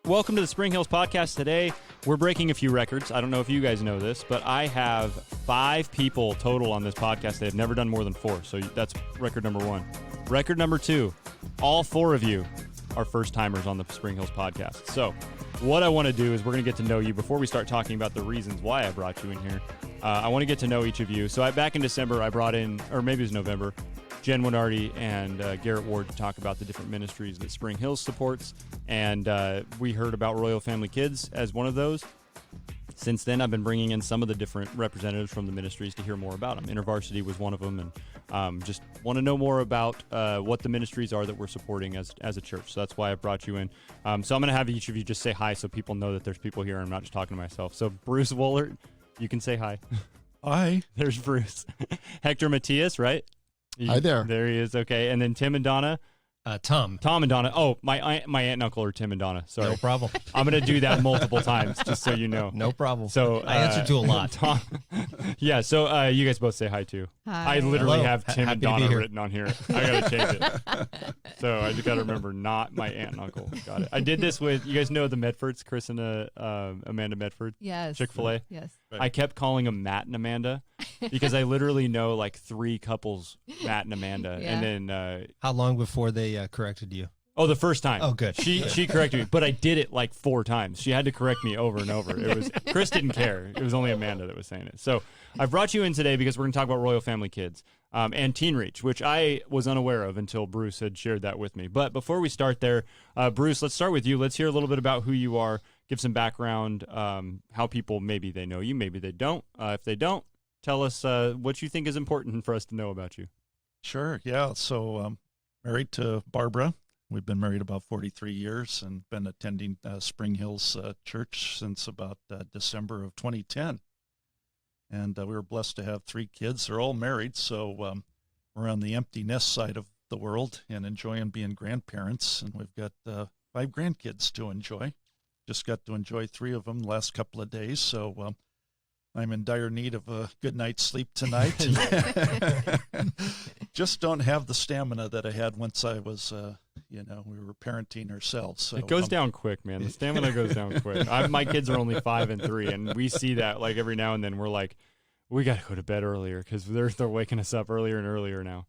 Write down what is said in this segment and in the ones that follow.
Welcome to the Spring Hills Podcast. Today, we're breaking a few records. I don't know if you guys know this, but I have 5 people total on this podcast that have never done more than 4. So that's record number 1. Record number 2, all 4 of you are first-timers on the Spring Hills Podcast. So what I want to do is we're going to get to know you before we start talking about the reasons why I brought you in here. I want to get to know each of you. So back in December, I brought in, or maybe it was November, Jen Winardi and Garett Ward to talk about the different ministries that Spring Hills supports. And we heard about Royal Family Kids as one of those. Since then, I've been bringing in some of the different representatives from the ministries to hear more about them. InterVarsity was one of them, and just want to know more about what the ministries are that we're supporting as a church. So that's why I brought you in. So I'm going to have each of you just say hi so people know that there's people here and I'm not just talking to myself. So Bruce Woolert, you can say hi. Hi. There's Bruce. Hector Matias, right? Hi there. There he is. Okay. And then Tim and Donna. Tom and Donna. Oh, my aunt and uncle are Tim and Donna. Sorry. No problem. I'm going to do that multiple times just so you know. No problem. So I answer to a lot. Tom, yeah, so you guys both say hi too. Hi. I literally Hello. have Tim and Happy to be Donna here. written on here. I got to change it. So I just got to remember not my aunt and uncle. Got it. I did this with, you guys know the Medfords, Chris and Amanda Medford? Yes. Chick-fil-A? Yes. I kept calling them Matt and Amanda because I literally know like 3 couples, Matt and Amanda. Yeah. And then How long before they corrected you? oh, the first time. Oh, good. She corrected me, but I did it like 4 times. She had to correct me over and over. It was Chris didn't care. It was only Amanda that was saying it. So I brought you in today because we're going to talk about Royal Family Kids and Teen Reach, which I was unaware of until Bruce had shared that with me. But before we start there, Bruce, let's start with you. Let's hear a little bit about who you are. Give some background, how people, maybe they know you, maybe they don't. If they don't, tell us what you think is important for us to know about you. Sure. Yeah. So married to Barbara. We've been married about 43 years and been attending Spring Hills Church since about December of 2010. And we were blessed to have 3 kids. They're all married, so we're on the empty nest side of the world and enjoying being grandparents. And we've got 5 grandkids to enjoy. Just got to enjoy 3 of them the last couple of days, so I'm in dire need of a good night's sleep tonight. Just don't have the stamina that I had once I was, we were parenting ourselves. So it goes down quick, man. The stamina goes down quick. My kids are only 5 and 3, and we see that like every now and then. We're like, we got to go to bed earlier because they're waking us up earlier and earlier now.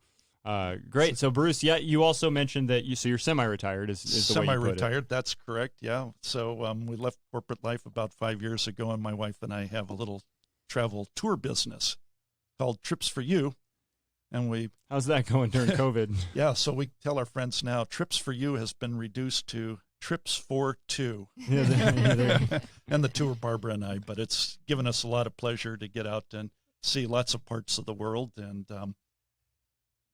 Great. So Bruce, yeah, you also mentioned that you're semi-retired. Is the way you put it. Semi-retired. That's correct. Yeah. So we left corporate life about 5 years ago, and my wife and I have a little travel tour business called Trips for You. And how's that going during COVID? Yeah, so we tell our friends now, Trips for You has been reduced to Trips for Two. And the two are Barbara and I, but it's given us a lot of pleasure to get out and see lots of parts of the world. And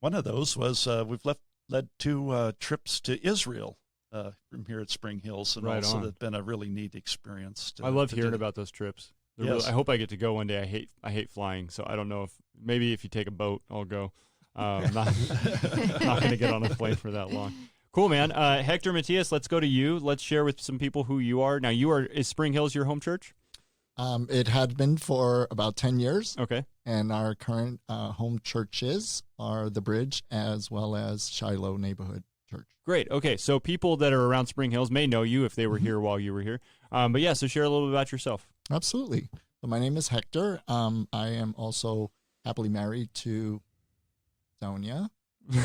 one of those was we've led 2 trips to Israel from here at Spring Hills, and right also on. it's been a really neat experience. I love hearing about those trips. Yes. Really, I hope I get to go one day. I hate flying, so I don't know if you take a boat, I'll go. Not going to get on a plane for that long. Cool, man. Hector Matias, let's go to you. Let's share with some people who you are. Now, is Spring Hills your home church? It had been for about 10 years. Okay. And our current home churches are The Bridge as well as Shiloh Neighborhood Church. Great. Okay, so people that are around Spring Hills may know you if they were here while you were here. But yeah, so share a little bit about yourself. Absolutely. So my name is Hector. I am also happily married to Sonia.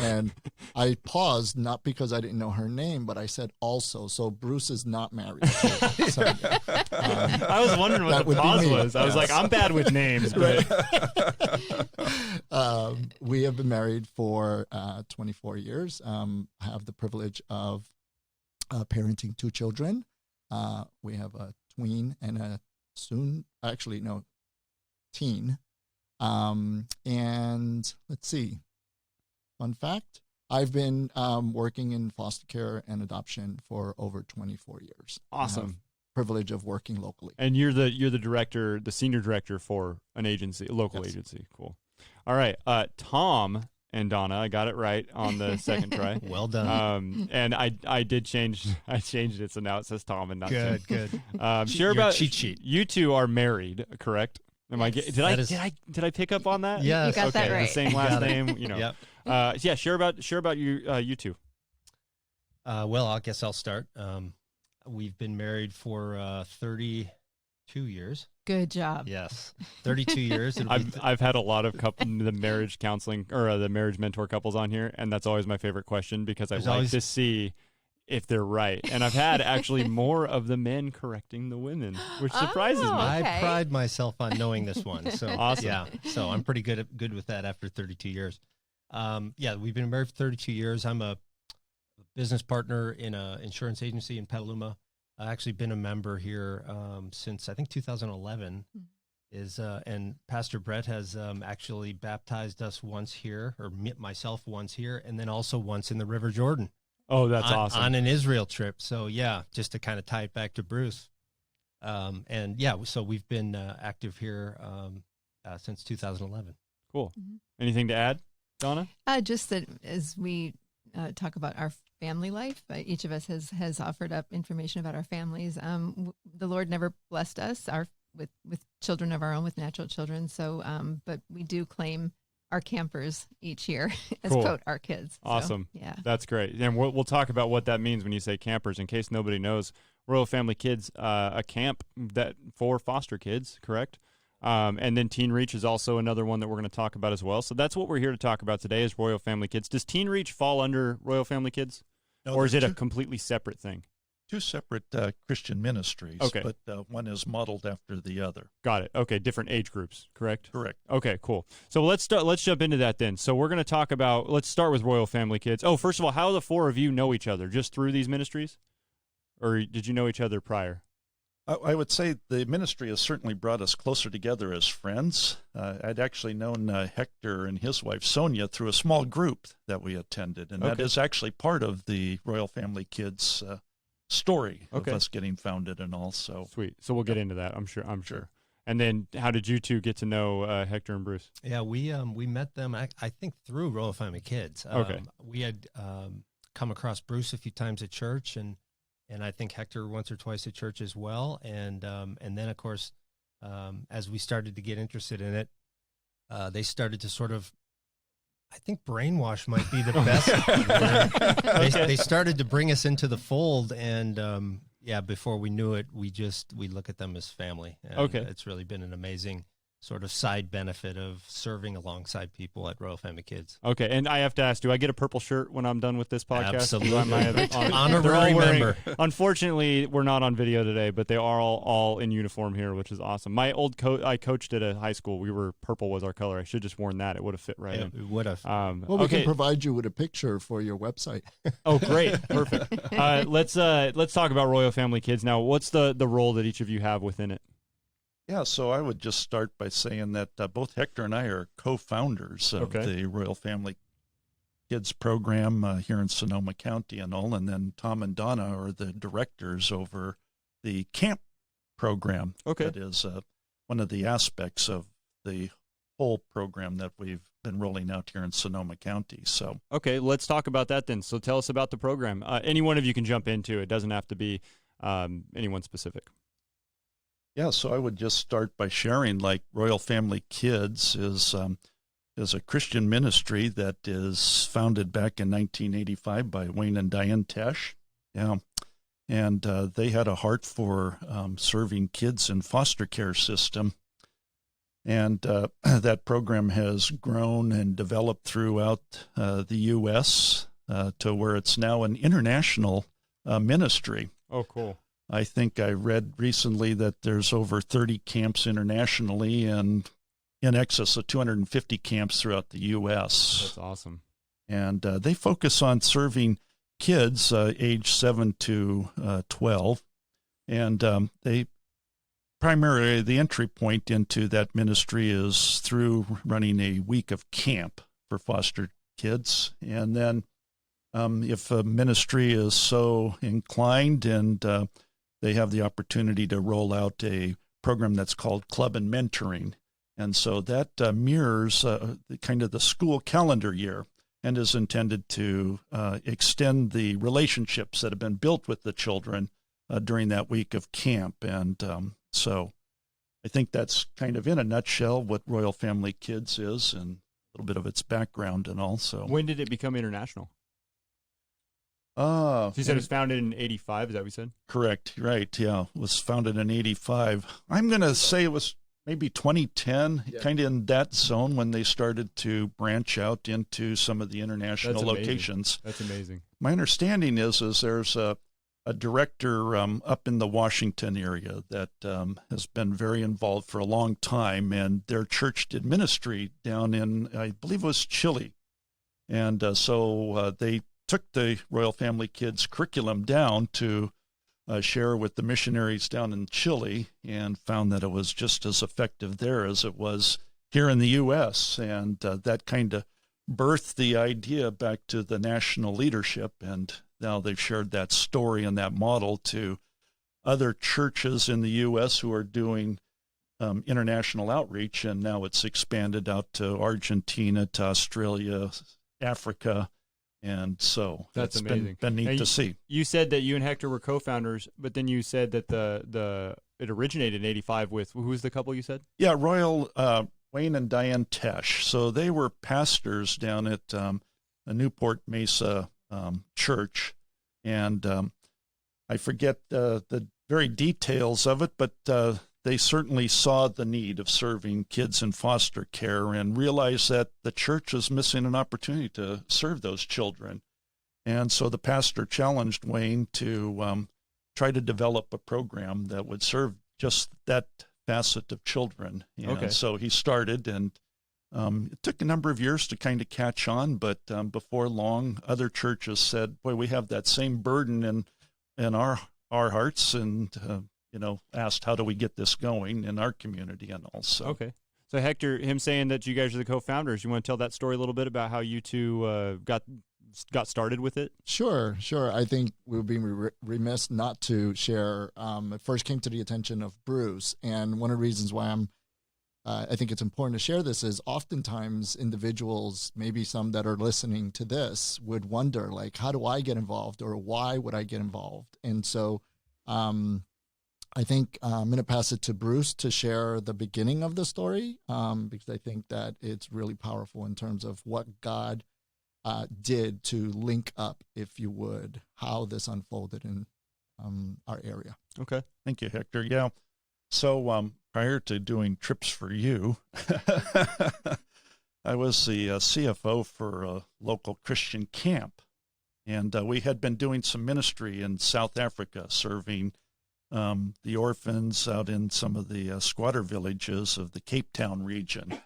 And I paused, not because I didn't know her name, but I said also. So Bruce is not married to Sonia. I was wondering what the pause was. I was like, I'm bad with names. But we have been married for 24 years. I have the privilege of parenting 2 children. We have a tween and a teen. And let's see. Fun fact, I've been working in foster care and adoption for over 24 years. Awesome. Privilege of working locally. And you're the director, the senior director for an agency, a local agency. Cool. All right. Tom and Donna, I got it right on the second try. Well done. And I changed it, so now it says Tom and not Tim. Good. Share about cheat sheet. You 2 are married, correct? Did I pick up on that? Yeah, you got that right. The same last name, you know. Yep. Yeah, share about you 2. Well, I guess I'll start. We've been married for 32 years. Good job. Yes, 32 years. It'll be I've had a lot of the marriage counseling or the marriage mentor couples on here, and that's always my favorite question because I There's like always- to see if they're right. And I've had actually more of the men correcting the women, which surprises me. Oh. I Okay. pride myself on knowing this one. So Awesome. Yeah, so I'm pretty good with that after 32 years. Yeah, we've been married for 32 years. I'm a business partner in an insurance agency in Petaluma. I've actually been a member here since I think 2011. And Pastor Brett has actually baptized us once here, or myself once here, and then also once in the River Jordan. Oh, that's awesome. On an Israel trip. So yeah, just to kind of tie it back to Bruce. And yeah, so we've been active here since 2011. Cool. Mhm. Anything to add, Donna? Just that as we talk about our family life, each of us has offered up information about our families. The Lord never blessed us with children of our own, with natural children. So, but we do claim our campers each year as Cool. quote our kids. So, Awesome. yeah. That's great. And we'll talk about what that means when you say campers. In case nobody knows, Royal Family Kids, a camp that for foster kids, correct? And then Teen Reach is also another one that we're going to talk about as well. So that's what we're here to talk about today is Royal Family Kids. Does Teen Reach fall under Royal Family Kids? No, Or is it they're a completely separate thing? two separate Christian ministries, Okay. but one is modeled after the other. Got it. Okay, different age groups, correct? Correct. Okay, cool. So let's jump into that then. So we're going to talk about, let's start with Royal Family Kids. Oh, first of all, how do the four of you know each other? Just through these ministries? Or did you know each other prior? I would say the ministry has certainly brought us closer together as friends. I'd actually known Hector and his wife Sonia through a small group that we attended, and that Okay. is actually part of the Royal Family Kids story Okay. of us getting founded and all. So Sweet. So we'll get into that, I'm sure. And then how did you two get to know Hector and Bruce? Yeah, we met them, I think, through Royal Family Kids. Okay. We had come across Bruce a few times at church, and I think Hector once or twice at church as well. And then, of course, as we started to get interested in it, they started to sort of, I think brainwash might be the best. They started to bring us into the fold, and yeah, before we knew it, we look at them as family. And Okay. it's really been an amazing sort of side benefit of serving alongside people at Royal Family Kids. Okay, and I have to ask, do I get a purple shirt when I'm done with this podcast? Absolutely. Am I on- Honorary they're all wearing- member. Unfortunately, we're not on video today, but they are all in uniform here, which is awesome. My old I coached at a high school. Purple was our color. I should have just worn that. It would have fit right in. It would have. Well, we okay. can provide you with a picture for your website. Oh, great. Perfect. Let's talk about Royal Family Kids now. What's the role that each of you have within it? yeah, so I would just start by saying that both Hector and I are co-founders of Okay. the Royal Family Kids program here in Sonoma County and all, and then Tom and Donna are the directors over the camp program. Okay. That is one of the aspects of the whole program that we've been rolling out here in Sonoma County. So Okay, let's talk about that then. So tell us about the program. Any one of you can jump into it. It doesn't have to be anyone specific. yeah, so I would just start by sharing, like, Royal Family Kids is a Christian ministry that is founded back in 1985 by Wayne and Diane Tesh. Yeah, and they had a heart for serving kids in foster care system. And that program has grown and developed throughout the U.S. To where it's now an international ministry. Oh, cool. I think I read recently that there's over 30 camps internationally and in excess of 250 camps throughout the U.S. That's awesome. And they focus on serving kids age 7 to 12. And they primarily, the entry point into that ministry is through running a week of camp for foster kids. And then if a ministry is so inclined and they have the opportunity to roll out a program that's called Club and Mentoring. And so that mirrors kind of the school calendar year and is intended to extend the relationships that have been built with the children during that week of camp. And so I think that's kind of in a nutshell what Royal Family Kids is and a little bit of its background and all. So When did it become international? Ah, So you said it was founded in 85, is that what you said? correct. Right. Yeah. It was founded in 85. I'm going to say it was maybe 2010, kind of in that zone when they started to branch out into some of the international That's amazing. locations. That's amazing. My understanding is there's a director up in the Washington area that has been very involved for a long time, and their church did ministry down in, I believe it was Chile. And so they took the Royal Family Kids curriculum down to share with the missionaries down in Chile, and found that it was just as effective there as it was here in the U.S. And that kind of birthed the idea back to the national leadership, and now they've shared that story and that model to other churches in the U.S. who are doing international outreach, and now it's expanded out to Argentina, to Australia, Africa, and so That's it's amazing. been neat Now, to see. You said that you and Hector were co-founders, but then you said that it originated in 85 with, who's the couple you said? Yeah, Royal Wayne and Diane Tesh. So they were pastors down at the Newport Mesa church, and I forget the very details of it, but they certainly saw the need of serving kids in foster care and realized that the church was missing an opportunity to serve those children. And so the pastor challenged Wayne to try to develop a program that would serve just that facet of children. And Okay. so he started, and it took a number of years to kind of catch on, but before long, other churches said, boy, we have that same burden in our hearts, and asked, how do we get this going in our community and all. So. Okay. So Hector, him saying that you guys are the co-founders, you want to tell that story a little bit about how you two got started with it? Sure. I think we would be remiss not to share. It first came to the attention of Bruce, and one of the reasons why I think it's important to share this is oftentimes individuals, maybe some that are listening to this, would wonder, like, how do I get involved, or why would I get involved? And so I think I'm going to pass it to Bruce to share the beginning of the story, because I think that it's really powerful in terms of what God did to link up, if you would, how this unfolded in our area. Okay. Thank you, Hector. Yeah. So prior to doing Trips for You, I was the CFO for a local Christian camp. And we had been doing some ministry in South Africa, serving the orphans out in some of the squatter villages of the Cape Town region.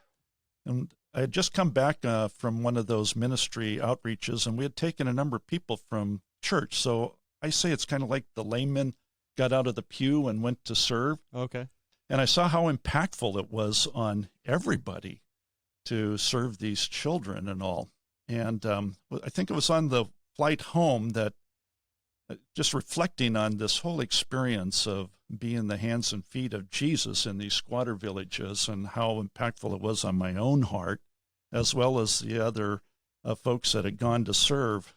And I had just come back from one of those ministry outreaches, and we had taken a number of people from church. So I say it's kind of like the layman got out of the pew and went to serve. Okay. And I saw how impactful it was on everybody to serve these children and all. And I think it was on the flight home that, just reflecting on this whole experience of being the hands and feet of Jesus in these squatter villages, and how impactful it was on my own heart, as well as the other folks that had gone to serve.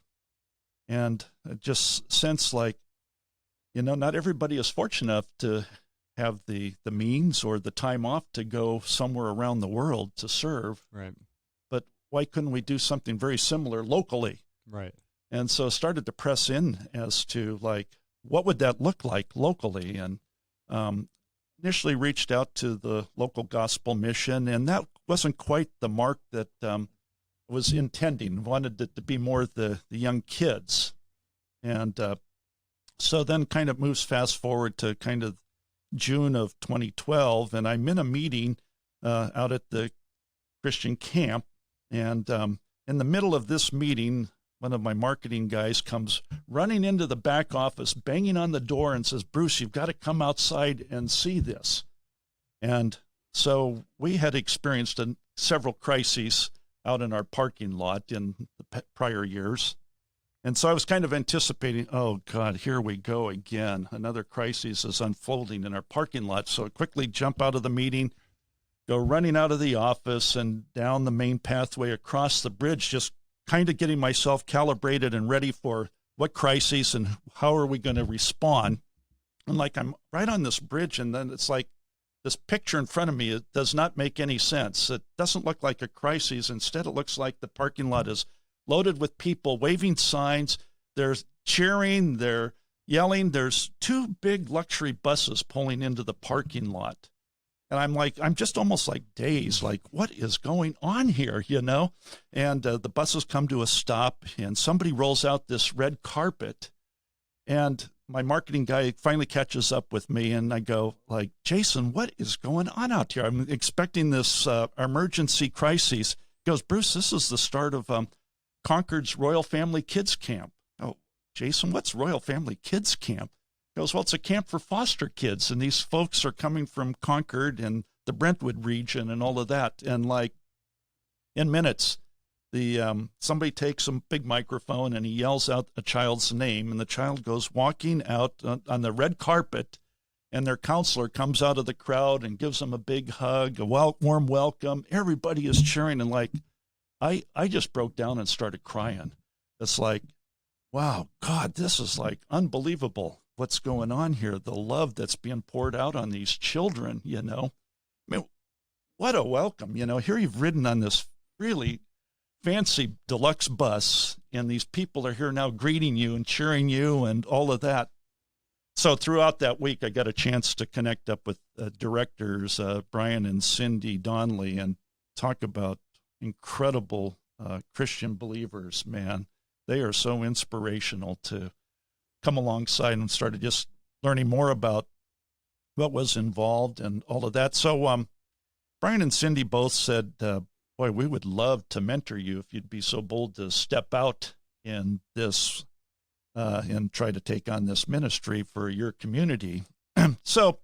And I just sense like, not everybody is fortunate enough to have the means or the time off to go somewhere around the world to serve. Right. But why couldn't we do something very similar locally? Right. And so started to press in as to, like, what would that look like locally? And initially reached out to the local gospel mission, and that wasn't quite the mark that was intending. Wanted it to be more the young kids. And so then kind of moves fast forward to kind of June of 2012, and I'm in a meeting out at the Christian camp. And in the middle of this meeting, one of my marketing guys comes running into the back office, banging on the door, and says, Bruce, you've got to come outside and see this. And so we had experienced several crises out in our parking lot in the prior years. And so I was kind of anticipating, oh, God, here we go again. Another crisis is unfolding in our parking lot. So I quickly jump out of the meeting, go running out of the office and down the main pathway across the bridge, just kind of getting myself calibrated and ready for what crises and how are we going to respond. And like, I'm right on this bridge, and then it's like this picture in front of me, it does not make any sense. It doesn't look like a crisis. Instead, it looks like the parking lot is loaded with people waving signs. There's cheering, they're yelling. There's two big luxury buses pulling into the parking lot. And I'm just almost like dazed, like, what is going on here, you know? And the buses come to a stop, and somebody rolls out this red carpet. And my marketing guy finally catches up with me, and I go, like, Jason, what is going on out here? I'm expecting this emergency crisis. He goes, Bruce, this is the start of Concord's Royal Family Kids Camp. Oh, Jason, what's Royal Family Kids Camp? He goes, well, it's a camp for foster kids, and these folks are coming from Concord and the Brentwood region and all of that. And like in minutes, somebody takes a big microphone and he yells out a child's name, and the child goes walking out on the red carpet, and their counselor comes out of the crowd and gives them a big hug, a warm welcome. Everybody is cheering, and like I just broke down and started crying. It's like, wow, God, this is like unbelievable. What's going on here, the love that's being poured out on these children, you know. I mean, what a welcome, you know. Here you've ridden on this really fancy deluxe bus, and these people are here now greeting you and cheering you and all of that. So throughout that week, I got a chance to connect up with directors, Brian and Cindy Donnelly, and talk about incredible Christian believers, man. They are so inspirational to come alongside, and started just learning more about what was involved and all of that. So Brian and Cindy both said, boy, we would love to mentor you if you'd be so bold to step out in this and try to take on this ministry for your community. So a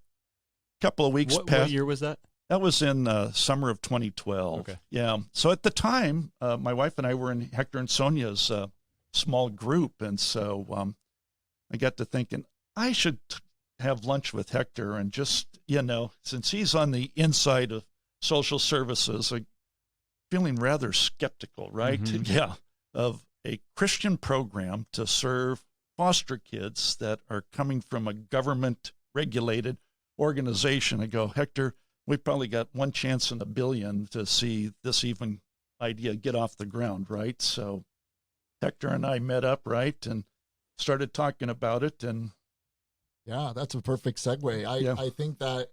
couple of weeks passed. What year was that? That was in summer of 2012. Okay. Yeah. So at the time, my wife and I were in Hector and Sonia's small group, and so I got to thinking I should have lunch with Hector, and just, you know, since he's on the inside of social services, like feeling rather skeptical, right? Mm-hmm. Yeah, of a Christian program to serve foster kids that are coming from a government-regulated organization. I go, Hector, we probably got one chance in a billion to see this even idea get off the ground, right? So Hector and I met up, right, and started talking about it. And yeah, that's a perfect segue. I think that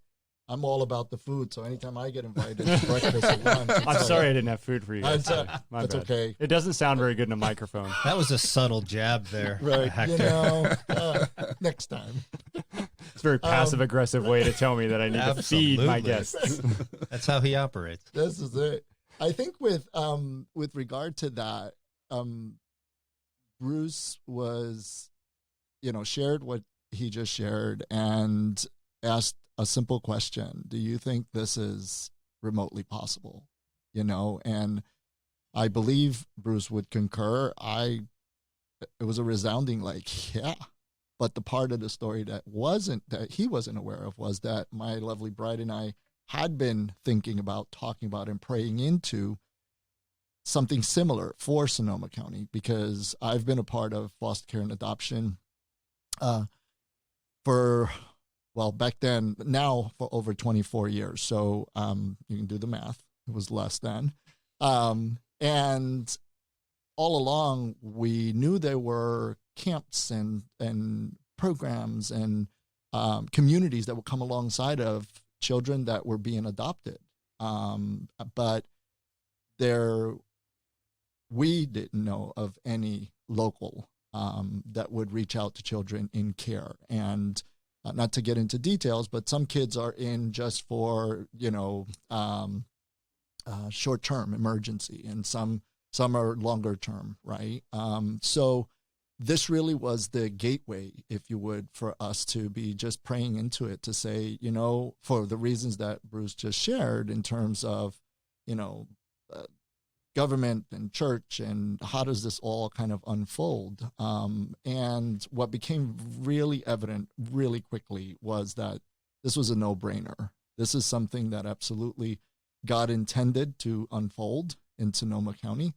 I'm all about the food, so anytime I get invited to breakfast or lunch, I'm sorry I didn't have food for you guys. My that's bad. okay. It doesn't sound very good in a microphone. That was a subtle jab there, Right. Hector. You know, next time. It's a very passive-aggressive way to tell me that I need to feed my Absolutely. guests. That's how he operates. This is it. I think with regard to that, Bruce was, you know, shared what he just shared and asked a simple question. Do you think this is remotely possible? You know, and I believe Bruce would concur. It was a resounding like, yeah. But the part of the story that he wasn't aware of was that my lovely bride and I had been thinking about, talking about, and praying into something similar for Sonoma County, because I've been a part of foster care and adoption back then, now for over 24 years. So you can do the math. It was less than. And all along, we knew there were camps and programs and communities that would come alongside of children that were being adopted. But we didn't know of any local that would reach out to children in care. And not to get into details, but some kids are in just for, you know, short-term emergency, and some are longer term, right? So this really was the gateway, if you would, for us to be just praying into it, to say, you know, for the reasons that Bruce just shared in terms of, you know, government and church, and how does this all kind of unfold? And what became really evident really quickly was that this was a no-brainer. This is something that absolutely God intended to unfold in Sonoma County,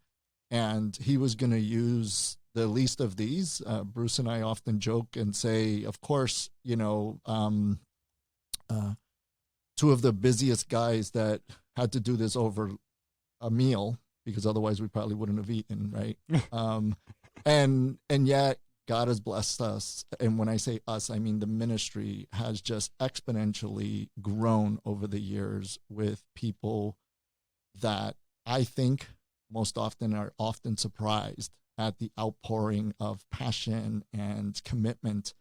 and he was going to use the least of these. Bruce and I often joke and say, of course, you know, two of the busiest guys that had to do this over a meal, because otherwise we probably wouldn't have eaten, right? And yet God has blessed us. And when I say us, I mean the ministry has just exponentially grown over the years with people that I think most often are often surprised at the outpouring of passion and commitment,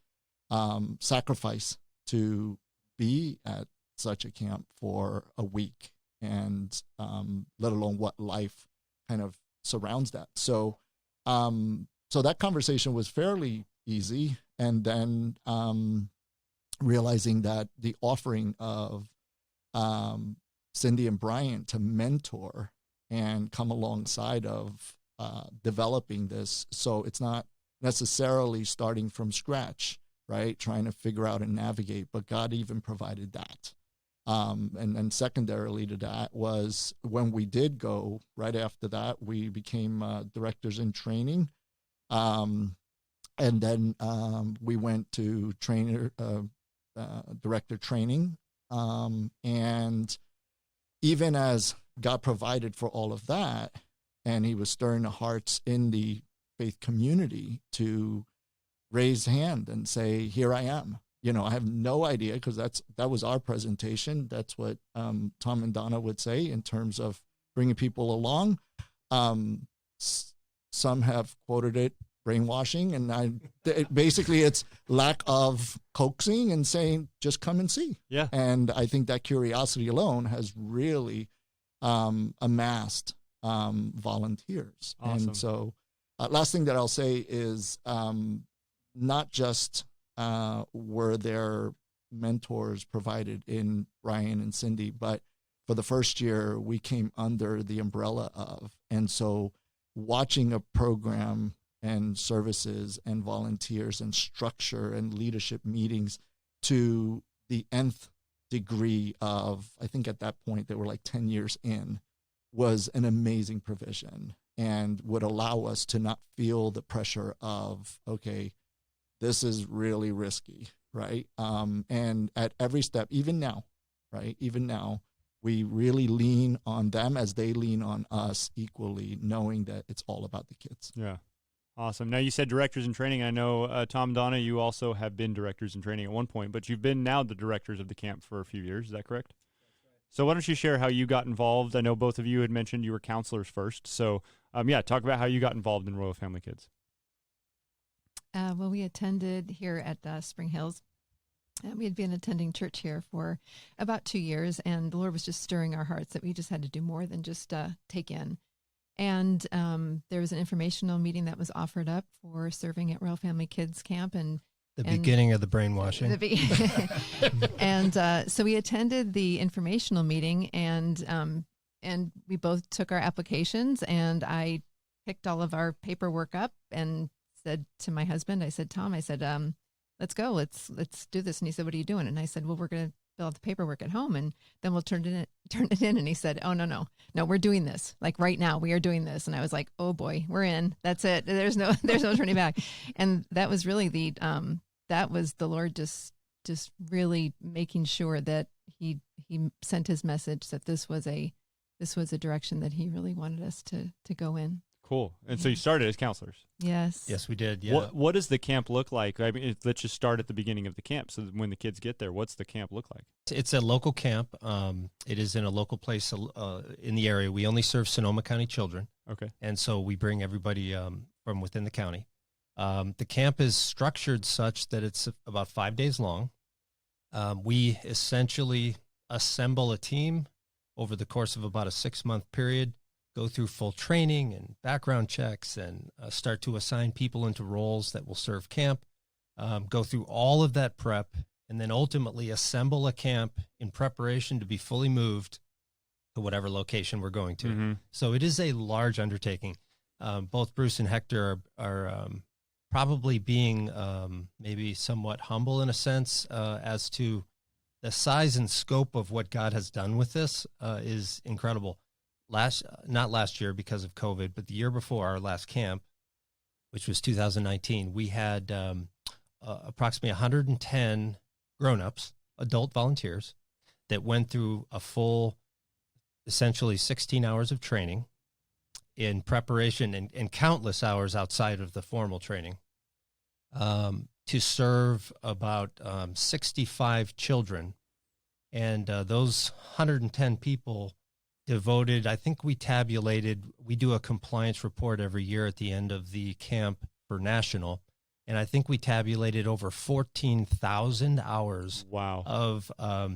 sacrifice to be at such a camp for a week, and let alone what life kind of surrounds that. So that conversation was fairly easy. And then realizing that the offering of Cindy and Brian to mentor and come alongside of developing this. So it's not necessarily starting from scratch, right? Trying to figure out and navigate, but God even provided that. And then secondarily to that was when we did go, right after that, we became directors in training. And then we went to director training. And even as God provided for all of that, and he was stirring the hearts in the faith community to raise hand and say, here I am. You know, I have no idea, because that was our presentation. That's what Tom and Donna would say in terms of bringing people along. Some have quoted it brainwashing, and basically it's lack of coaxing and saying, just come and see. Yeah. And I think that curiosity alone has really amassed volunteers. Awesome. And so last thing that I'll say is not just were there mentors provided in Brian and Cindy, but for the first year we came under the umbrella of. And so watching a program and services and volunteers and structure and leadership meetings to the nth degree of, I think at that point they were like 10 years in, was an amazing provision and would allow us to not feel the pressure of, okay, this is really risky, right? And at every step, even now, right? Even now, we really lean on them as they lean on us equally, knowing that it's all about the kids. Yeah. Awesome. Now, you said directors in training. I know, Tom, Donna, you also have been directors in training at one point, but you've been now the directors of the camp for a few years. Is that correct? That's right. So why don't you share how you got involved? I know both of you had mentioned you were counselors first. So, talk about how you got involved in Royal Family Kids. Well, we attended here at Spring Hills. We had been attending church here for about 2 years, and the Lord was just stirring our hearts that we just had to do more than just take in. And there was an informational meeting that was offered up for serving at Royal Family Kids Camp, and the beginning of the brainwashing. So we attended the informational meeting, and we both took our applications, and I picked all of our paperwork up and said to my husband, I said, Tom, I said, let's go, let's do this. And he said, what are you doing? And I said, well, we're going to fill out the paperwork at home, and then we'll turn it in. And he said, oh, no, we're doing this. Like right now we are doing this. And I was like, oh boy, we're in. That's it. There's no turning back. And that was really that was the Lord just really making sure that he sent his message that this was a direction that he really wanted us to go in. Cool. And so you started as counselors. Yes. Yes, we did. Yeah. What does the camp look like? I mean, let's just start at the beginning of the camp. So when the kids get there, what's the camp look like? It's a local camp. It is in a local place in the area. We only serve Sonoma County children. Okay. And so we bring everybody from within the county. The camp is structured such that it's about 5 days long. We essentially assemble a team over the course of about a 6-month period, go through full training and background checks, and start to assign people into roles that will serve camp, go through all of that prep, and then ultimately assemble a camp in preparation to be fully moved to whatever location we're going to. Mm-hmm. So it is a large undertaking. Both Bruce and Hector are probably being maybe somewhat humble in a sense as to the size and scope of what God has done with this is incredible. Not last year because of COVID, but the year before our last camp, which was 2019, we had approximately 110 grown-ups, adult volunteers, that went through a full, essentially 16 hours of training in preparation and countless hours outside of the formal training to serve about 65 children. And those 110 people devoted, I think we tabulated, we do a compliance report every year at the end of the camp for national. And I think we tabulated over 14,000 hours Wow. of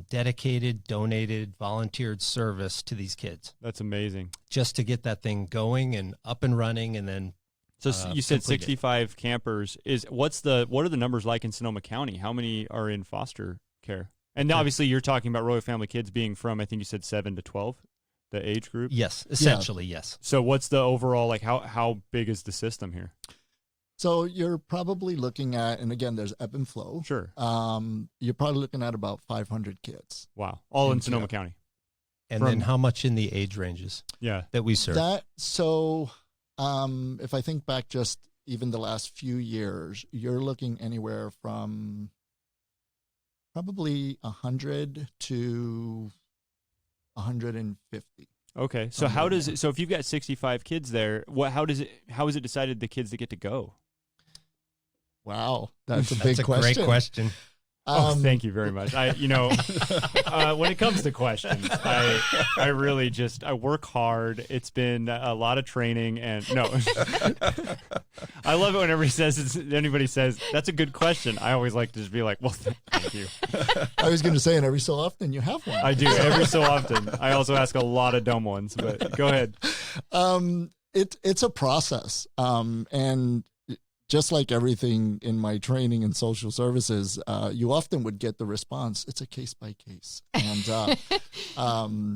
dedicated, donated, volunteered service to these kids. That's amazing. Just to get that thing going and up and running, and then So you said completed. 65 campers. What are the numbers like in Sonoma County? How many are in foster care? And obviously you're talking about Royal Family Kids being from, I think you said 7 to 12, the age group. Yes, essentially, yes. So what's the overall, like how big is the system here? So you're probably looking at, and again, there's ebb and flow. Sure. You're probably looking at about 500 kids. Wow. All in Yeah. Sonoma County. And then how much in the age ranges Yeah. that we serve? If I think back just even the last few years, you're looking anywhere from probably 100 to 150. Okay. So so if you've got 65 kids there, how is it decided the kids that get to go? Wow, that's a That's big a question. great question. Thank you very much. When it comes to questions, I really I work hard. It's been a lot of training, and no, I love it when anybody says that's a good question. I always like to just be like, well, thank you. I was going to say, and every so often you have one. I do every so often. I also ask a lot of dumb ones, but go ahead. It's a process, and just like everything in my training in social services, you often would get the response, it's a case by case. And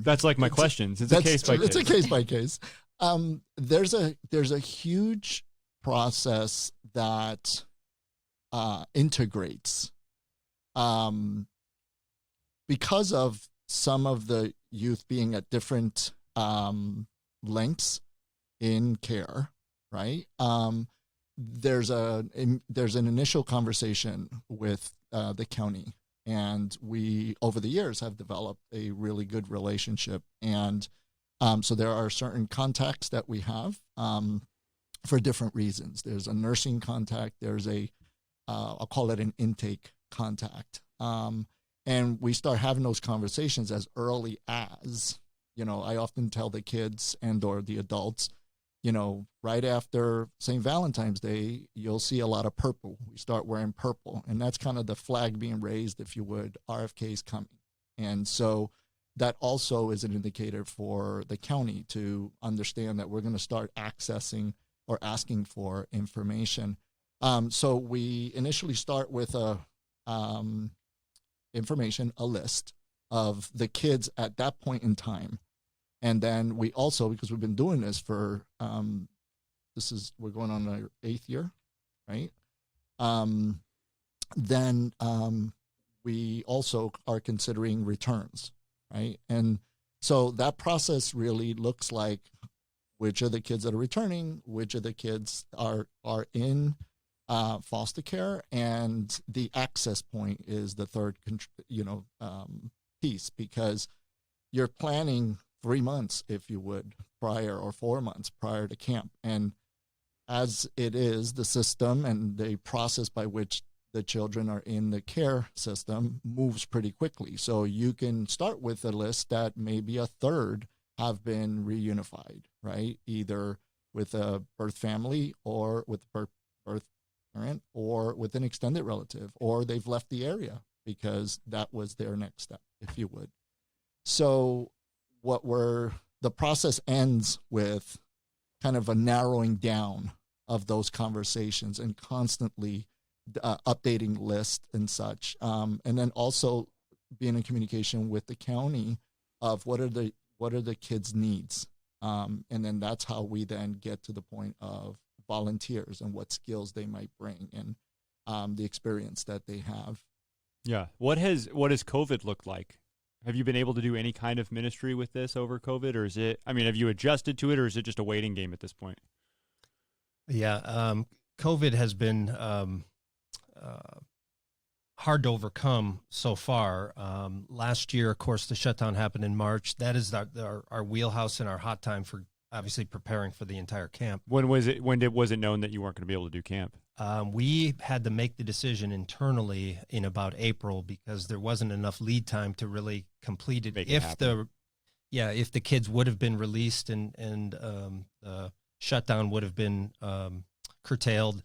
That's like my questions. It's a case by case. It's a case by case. There's a huge process that integrates because of some of the youth being at different lengths in care, right? There's an initial conversation with the county, and we over the years have developed a really good relationship. And so there are certain contacts that we have for different reasons. There's a nursing contact. There's I'll call it an intake contact. And we start having those conversations as early as, I often tell the kids or the adults, right after St. Valentine's Day, you'll see a lot of purple. We start wearing purple, and that's kind of the flag being raised, if you would. RFK is coming. And so that also is an indicator for the county to understand that we're going to start accessing or asking for information. So we initially start with a list of the kids at that point in time. And then we also, because we've been doing this for, we're going on our 8th year, right? Then we also are considering returns, right? And so that process really looks like which of the kids that are returning, which of the kids are in foster care, and the access point is the third, piece, because you're planning 3 months, if you would, prior, or 4 months prior to camp. And as it is, the system and the process by which the children are in the care system moves pretty quickly. So you can start with a list that maybe a third have been reunified, right? Either with a birth family or with birth parent or with an extended relative, or they've left the area because that was their next step, if you would. So the process ends with kind of a narrowing down of those conversations and constantly updating lists and such. And then also being in communication with the county of what are the kids' needs. And then that's how we then get to the point of volunteers and what skills they might bring and the experience that they have. Yeah. What has COVID looked like? Have you been able to do any kind of ministry with this over COVID, or have you adjusted to it, or is it just a waiting game at this point? Yeah. COVID has been hard to overcome so far. Last year, of course, the shutdown happened in March. That is our wheelhouse and our hot time for obviously preparing for the entire camp. When was it? When was it known that you weren't going to be able to do camp? We had to make the decision internally in about April because there wasn't enough lead time to really complete it. Make it happen. If the kids would have been released and the shutdown would have been curtailed,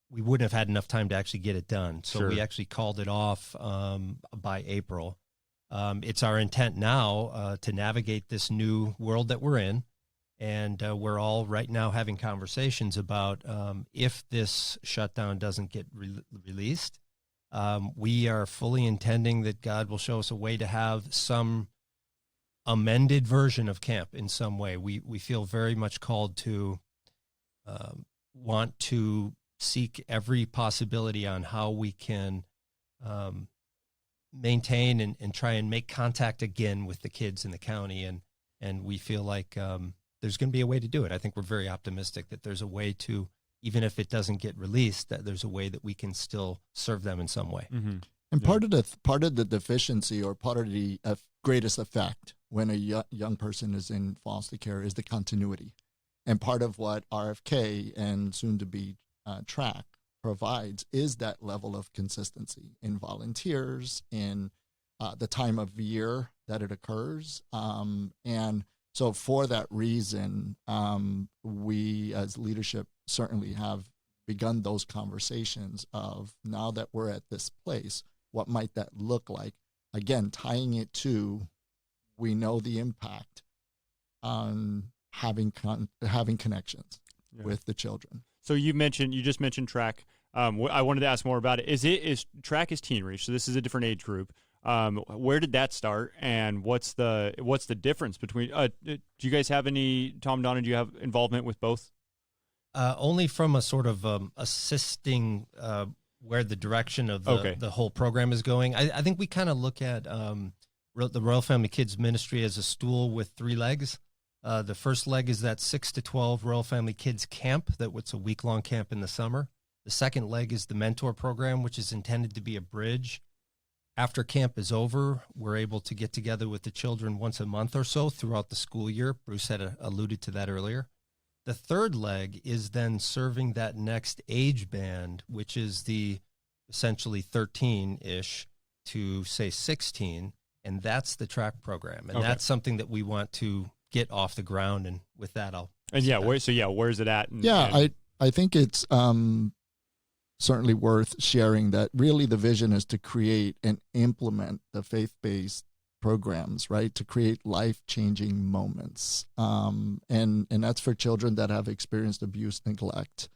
we wouldn't have had enough time to actually get it done. So Sure. we actually called it off by April. It's our intent now to navigate this new world that we're in. And we're all right now having conversations about if this shutdown doesn't get released, we are fully intending that God will show us a way to have some amended version of camp in some way. We feel very much called to want to seek every possibility on how we can maintain and try and make contact again with the kids in the county. And we feel like there's going to be a way to do it. I think we're very optimistic that there's a way to, even if it doesn't get released, that there's a way that we can still serve them in some way. Mm-hmm. And part of the deficiency or part of the greatest effect when a young person is in foster care is the continuity. And part of what RFK and soon to be TRAC provides is that level of consistency in volunteers, in the time of year that it occurs. And so for that reason, we as leadership certainly have begun those conversations of now that we're at this place, what might that look like? Again, tying it to, we know the impact on having connections with the children. So you just mentioned TRAC. I wanted to ask more about it. Is TRAC is teen reach, so this is a different age group. Where did that start, and what's the difference between? Do you guys have any, Tom, Donna? Do you have involvement with both? Only from a sort of assisting where the direction of the whole program is going. I think we kind of look at the Royal Family Kids Ministry as a stool with three legs. The first leg is that 6 to 12 Royal Family Kids Camp, that's a week-long camp in the summer. The second leg is the mentor program, which is intended to be a bridge. After camp is over, we're able to get together with the children once a month or so throughout the school year. Bruce had alluded to that earlier. The third leg is then serving that next age band, which is the essentially 13-ish to, say, 16, and that's the TRAC program. And that's something that we want to get off the ground, and with that, where's it at? I think it's certainly worth sharing that really the vision is to create and implement the faith-based programs, right? To create life-changing moments. And that's for children that have experienced abuse, neglect,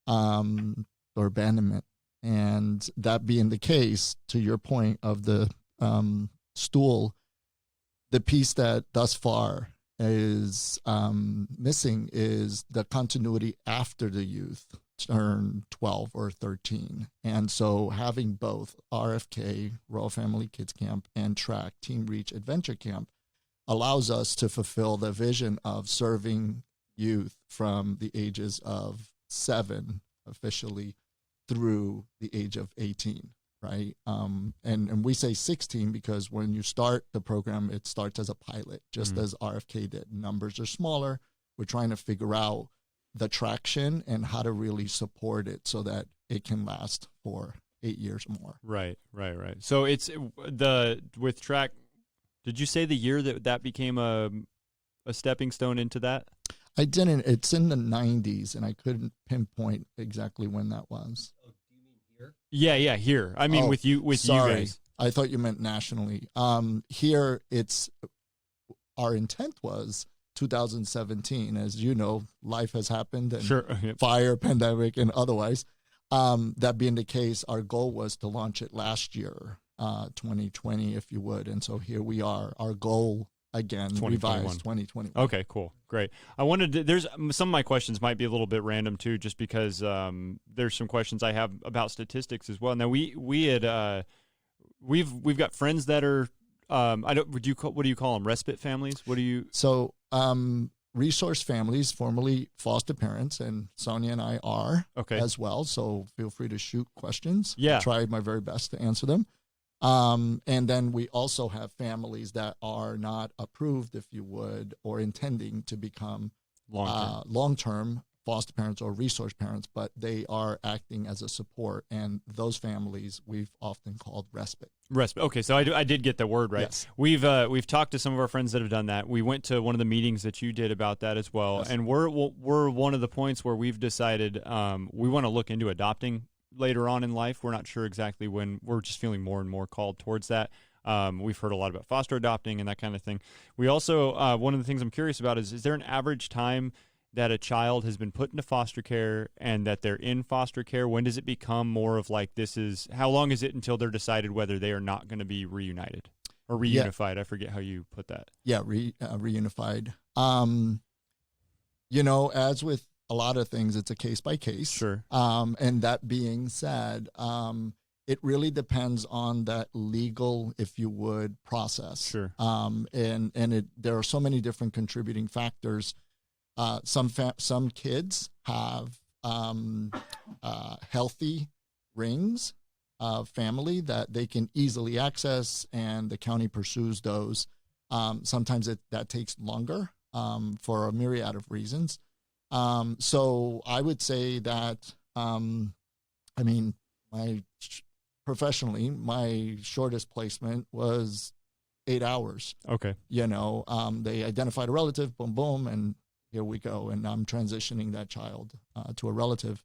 or abandonment. And that being the case, to your point of the stool, the piece that thus far is missing is the continuity after the youth turn 12 or 13. And so having both RFK, Royal Family Kids Camp, and TRAC, Teen Reach Adventure Camp, allows us to fulfill the vision of serving youth from the ages of 7 officially through the age of 18, right? And we say 16 because when you start the program, it starts as a pilot, just as RFK did. Numbers are smaller. We're trying to figure out the traction and how to really support it so that it can last for 8 years more. Right. So it's with TRAC. Did you say the year that became a stepping stone into that? I didn't. It's in the 90s, and I couldn't pinpoint exactly when that was. Oh, do you mean here? Yeah, here. I mean, with you guys. I thought you meant nationally. Here, our intent was 2017. As you know, life has happened, and sure. Fire, pandemic, and otherwise. That being the case, our goal was to launch it last year, 2020, if you would. And so here we are. Our goal, again, revised 2021. Okay, cool. Great. There's some of my questions might be a little bit random too, just because there's some questions I have about statistics as well. Now we've got friends that are, what do you call them? Respite families? What do you? So, resource families, formerly foster parents, and Sonia and I are as well. So feel free to shoot questions. Yeah. I'll try my very best to answer them. And then we also have families that are not approved, if you would, or intending to become long-term foster parents or resource parents, but they are acting as a support, and those families we've often called respite. Respite. Okay, so I did get the word right. Yes. We've talked to some of our friends that have done that. We went to one of the meetings that you did about that as well, Yes. and we're one of the points where we've decided we want to look into adopting later on in life. We're not sure exactly when. We're just feeling more and more called towards that. We've heard a lot about foster adopting and that kind of thing. We also one of the things I'm curious about is there an average time that a child has been put into foster care and that they're in foster care? When does it become more of like how long is it until they're decided whether they are not going to be reunited or reunified? I forget how you put that. Yeah, reunified. As with a lot of things, it's a case by case. Sure. And that being said, it really depends on that legal, if you would, process. Sure. There are so many different contributing factors. Some kids have healthy rings of family that they can easily access, and the county pursues those. Sometimes that takes longer for a myriad of reasons. So I would say that, professionally, my shortest placement was 8 hours. Okay. They identified a relative, boom, boom, and here we go. And I'm transitioning that child to a relative.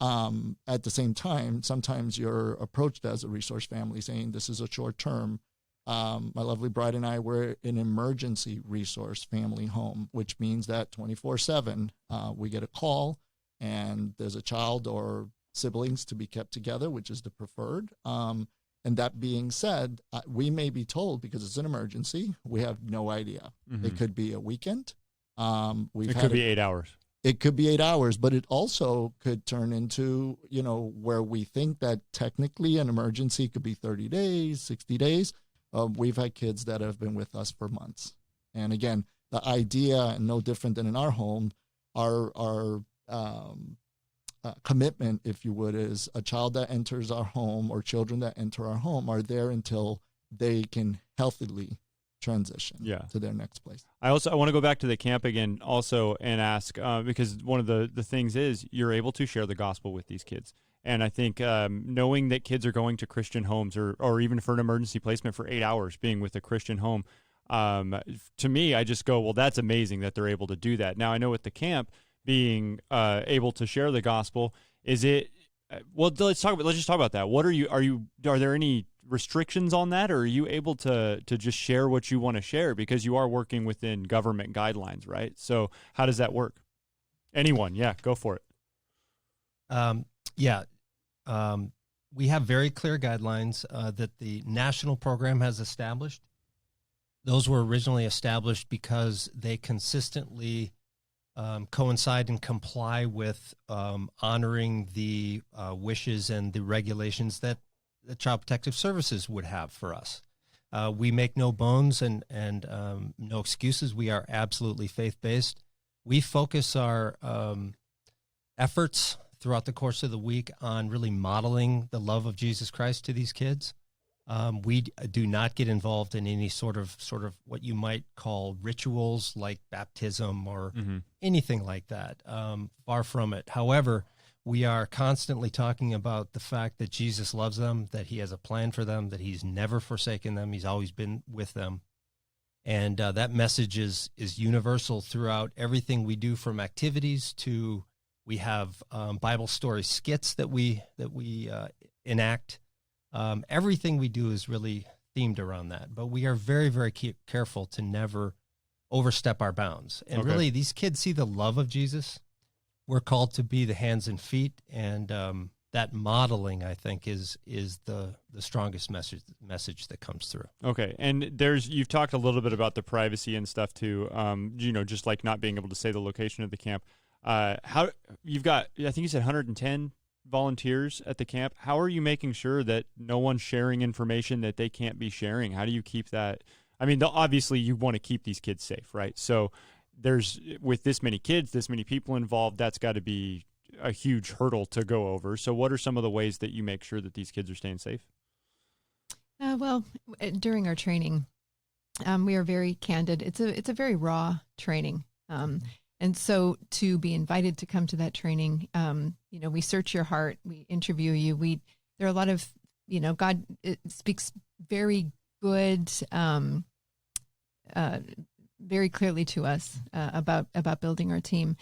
At the same time, sometimes you're approached as a resource family saying, this is a short term. My lovely bride and I were an emergency resource family home, which means that 24/7, we get a call and there's a child or siblings to be kept together, which is the preferred. And that being said, we may be told, because it's an emergency, we have no idea. Mm-hmm. It could be a weekend. It could be 8 hours. It could be 8 hours, but it also could turn into, where we think that technically an emergency could be 30 days, 60 days. We've had kids that have been with us for months. And again, the idea, no different than in our home, our commitment, if you would, is a child that enters our home or children that enter our home are there until they can healthily transition to their next place. I want to go back to the camp again also and ask, because one of the things is you're able to share the gospel with these kids. And I think knowing that kids are going to Christian homes or even for an emergency placement for 8 hours being with a Christian home, to me, I just go, well, that's amazing that they're able to do that. Now, I know with the camp being able to share the gospel, is it, well, let's just talk about that. What are there any restrictions on that, or are you able to just share what you want to share because you are working within government guidelines, right? So how does that work? Anyone? Yeah, go for it. We have very clear guidelines that the national program has established. Those were originally established because they consistently coincide and comply with honoring the wishes and the regulations that the Child Protective Services would have for us. We make no bones and no excuses. We are absolutely faith-based. We focus our efforts throughout the course of the week on really modeling the love of Jesus Christ to these kids. We do not get involved in any sort of what you might call rituals like baptism or anything like that. Far from it. However, we are constantly talking about the fact that Jesus loves them, that he has a plan for them, that he's never forsaken them. He's always been with them. And that message is universal throughout everything we do, from activities to we have Bible story skits that we enact. Everything we do is really themed around that. But we are very, very careful to never overstep our bounds. And really, these kids see the love of Jesus. We're called to be the hands and feet, and that modeling, I think, is the strongest message that comes through. Okay, and you've talked a little bit about the privacy and stuff too. Just like not being able to say the location of the camp. How you've got? I think you said 110 volunteers at the camp. How are you making sure that no one's sharing information that they can't be sharing? How do you keep that? I mean, obviously you want to keep these kids safe, right? So with this many kids, this many people involved, that's got to be a huge hurdle to go over. So what are some of the ways that you make sure that these kids are staying safe? Well, during our training, we are very candid. It's a very raw training. And And so to be invited to come to that training, we search your heart, we interview you. There are a lot of, God speaks very good, very clearly to us about building our team.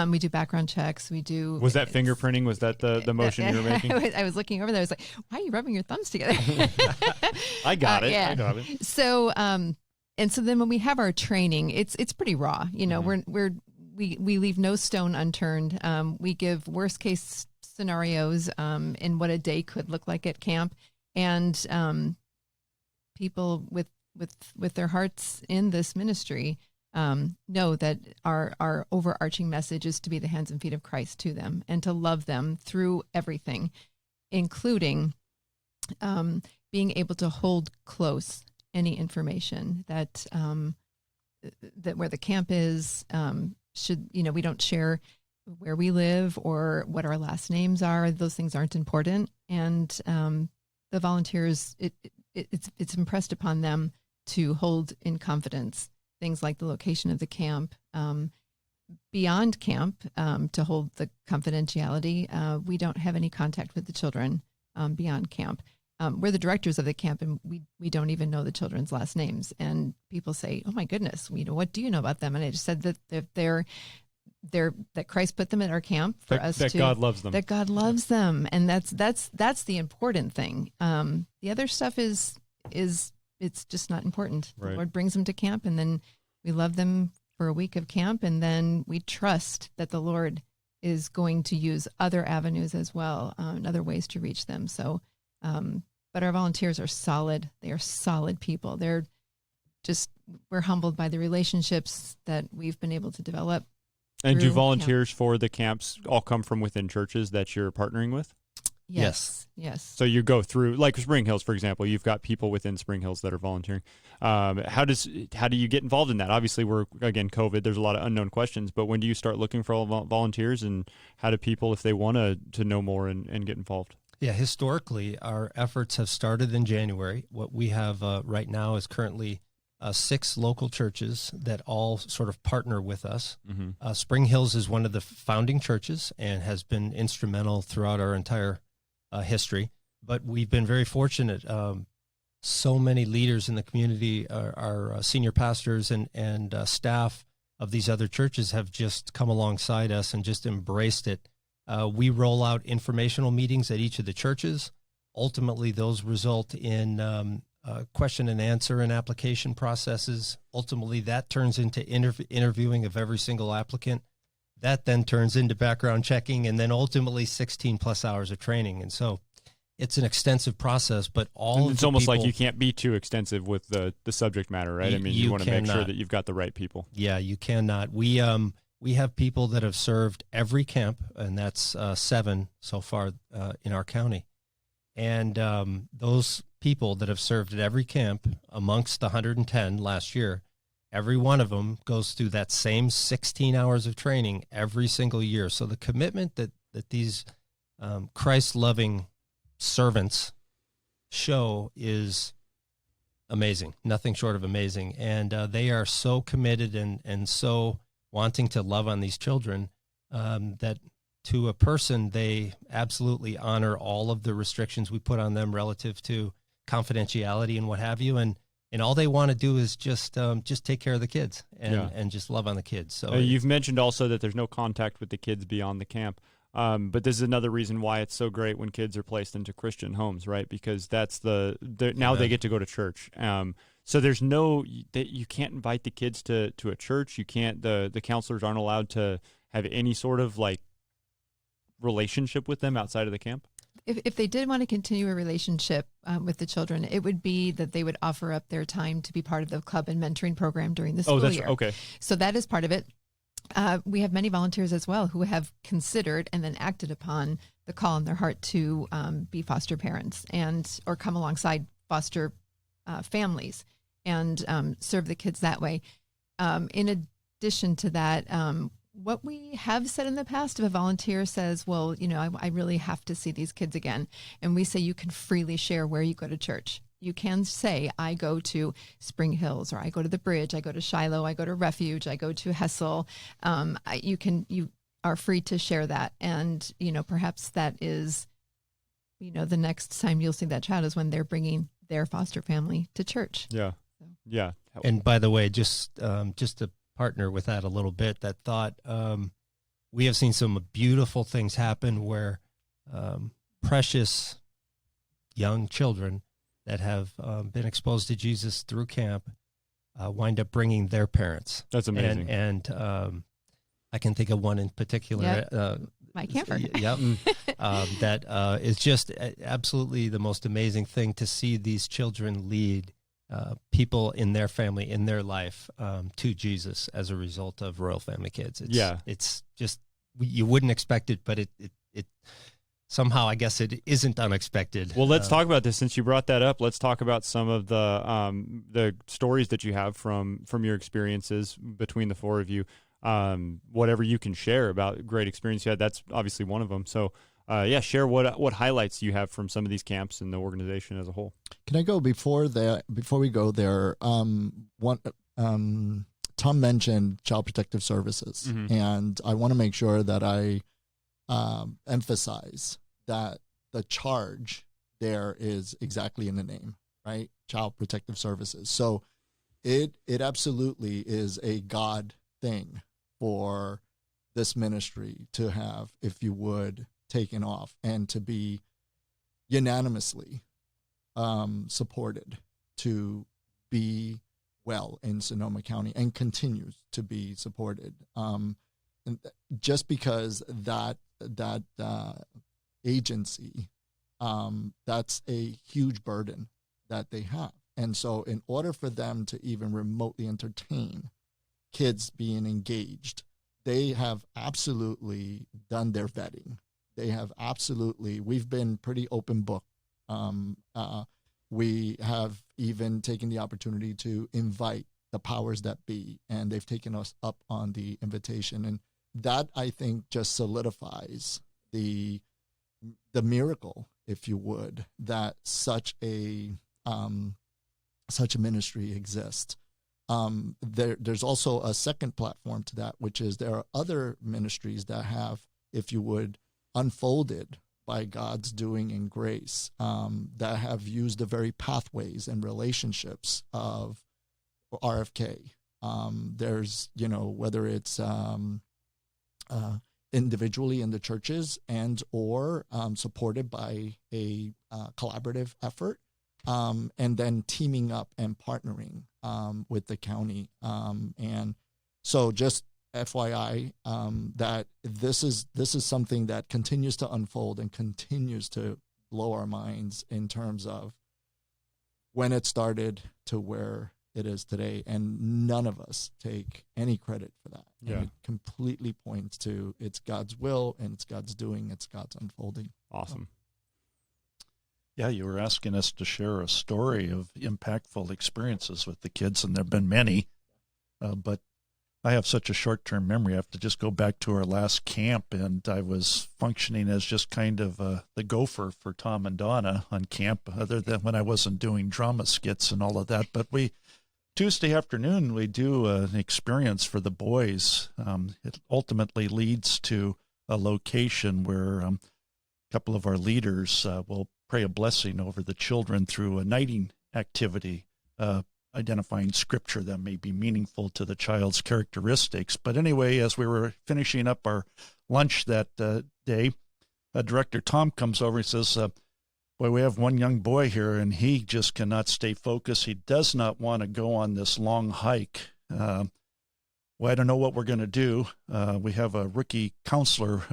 We do background checks. We do. Was that fingerprinting? Was that the motion you were making? I was looking over there. I was like, why are you rubbing your thumbs together? I got it. Yeah. I got it. So, and so then when we have our training, it's pretty raw. We leave no stone unturned. We give worst case scenarios in what a day could look like at camp, and people with their hearts in this ministry know that our overarching message is to be the hands and feet of Christ to them and to love them through everything, including being able to hold close any information that where the camp is. We don't share where we live or what our last names are. Those things aren't important. And the volunteers, it's impressed upon them to hold in confidence things like the location of the camp, beyond camp, to hold the confidentiality. We don't have any contact with the children beyond camp. We're the directors of the camp, and we don't even know the children's last names. And people say, "Oh my goodness, what do you know about them?" And I just said that that Christ put them at our camp for us that God loves them. That God loves them, and that's the important thing. The other stuff is it's just not important. Right. The Lord brings them to camp, and then we love them for a week of camp, and then we trust that the Lord is going to use other avenues as well, and other ways to reach them. So. But our volunteers are solid. They are solid people. We're humbled by the relationships that we've been able to develop. And do through volunteers for the camps all come from within churches that you're partnering with? Yes. So you go through, like Spring Hills, for example, you've got people within Spring Hills that are volunteering. How do you get involved in that? Obviously, we're, again, COVID, there's a lot of unknown questions, but when do you start looking for all volunteers, and how do people, if they want to know more and get involved? Yeah, historically, our efforts have started in January. What we have right now is currently 6 local churches that all sort of partner with us. Mm-hmm. Spring Hills is one of the founding churches and has been instrumental throughout our entire history. But we've been very fortunate. So many leaders in the community, our senior pastors and staff of these other churches have just come alongside us and just embraced it. We roll out informational meetings at each of the churches. Ultimately, those result in question and answer and application processes. Ultimately, that turns into interviewing of every single applicant. That then turns into background checking, and then ultimately 16 plus hours of training. And so it's an extensive process, but it's almost like you can't be too extensive with the subject matter, right? I mean, you want to make sure that you've got the right people. Yeah, you cannot. We have people that have served every camp, and that's 7 so far in our county. And those people that have served at every camp, amongst the 110 last year, every one of them goes through that same 16 hours of training every single year. So the commitment that these Christ-loving servants show is amazing, nothing short of amazing. And they are so committed and so wanting to love on these children, that to a person, they absolutely honor all of the restrictions we put on them relative to confidentiality and what have you. And all they want to do is just take care of the kids and just love on the kids. So you've mentioned also that there's no contact with the kids beyond the camp. But this is another reason why it's so great when kids are placed into Christian homes, right? Because that's now they get to go to church. So there's you can't invite the kids to a church. You can't, the counselors aren't allowed to have any sort of like relationship with them outside of the camp. If they did want to continue a relationship with the children, it would be that they would offer up their time to be part of the club and mentoring program during the school year. Okay. So that is part of it. We have many volunteers as well who have considered and then acted upon the call in their heart to be foster parents or come alongside foster families and serve the kids that way. In addition to that, what we have said in the past, if a volunteer says, well, I really have to see these kids again, and we say you can freely share where you go to church. you can say, I go to Spring Hills, or I go to the Bridge, I go to Shiloh, I go to Refuge, I go to Hessel. You are free to share that. And, perhaps that is, the next time you'll see that child is when they're bringing their foster family to church. Yeah. Yeah. And by the way, just to partner with that a little bit, that thought, we have seen some beautiful things happen where precious young children that have been exposed to Jesus through camp wind up bringing their parents. That's amazing. And I can think of one in particular. Yep. My camper. Yep. That is just absolutely the most amazing thing to see these children lead people in their family, in their life, to Jesus as a result of Royal Family Kids. It's just, you wouldn't expect it, but it somehow, I guess it isn't unexpected. Well, let's talk about this. Since you brought that up, let's talk about some of the stories that you have from your experiences between the four of you. Whatever you can share about great experience you had, that's obviously one of them. So, share what highlights you have from some of these camps and the organization as a whole. Can I go before we go there? Tom mentioned Child Protective Services, Mm-hmm. and I want to make sure that I emphasize that the charge there is exactly in the name, right? Child Protective Services. So it absolutely is a God thing for this ministry to have, if you would, taken off and to be unanimously supported to be well in Sonoma County and continues to be supported. And just because that agency, that's a huge burden that they have. And so in order for them to even remotely entertain kids being engaged, they have absolutely done their vetting. We've been pretty open book. We have even taken the opportunity to invite the powers that be, and they've taken us up on the invitation. And that, I think, just solidifies the miracle, if you would, that such a ministry exists. There's also a second platform to that, which is there are other ministries that have, if you would, unfolded by God's doing and grace, that have used the very pathways and relationships of RFK. There's, whether it's individually in the churches and or supported by a collaborative effort, and then teaming up and partnering with the county. And so just FYI, that this is something that continues to unfold and continues to blow our minds in terms of when it started to where it is today, and none of us take any credit for that. Yeah. And it completely points to it's God's will and it's God's doing, it's God's unfolding. Awesome. Yeah, you were asking us to share a story of impactful experiences with the kids, and there have been many, but I have such a short-term memory. I have to just go back to our last camp, and I was functioning as just kind of the gopher for Tom and Donna on camp, other than when I wasn't doing drama skits and all of that. But Tuesday afternoon, we do an experience for the boys. It ultimately leads to a location where a couple of our leaders will pray a blessing over the children through a nighting activity, identifying scripture that may be meaningful to the child's characteristics. But anyway, as we were finishing up our lunch that day, Director Tom comes over and says, boy, we have one young boy here, and he just cannot stay focused. He does not want to go on this long hike. Well, I don't know what we're going to do. We have a rookie counselor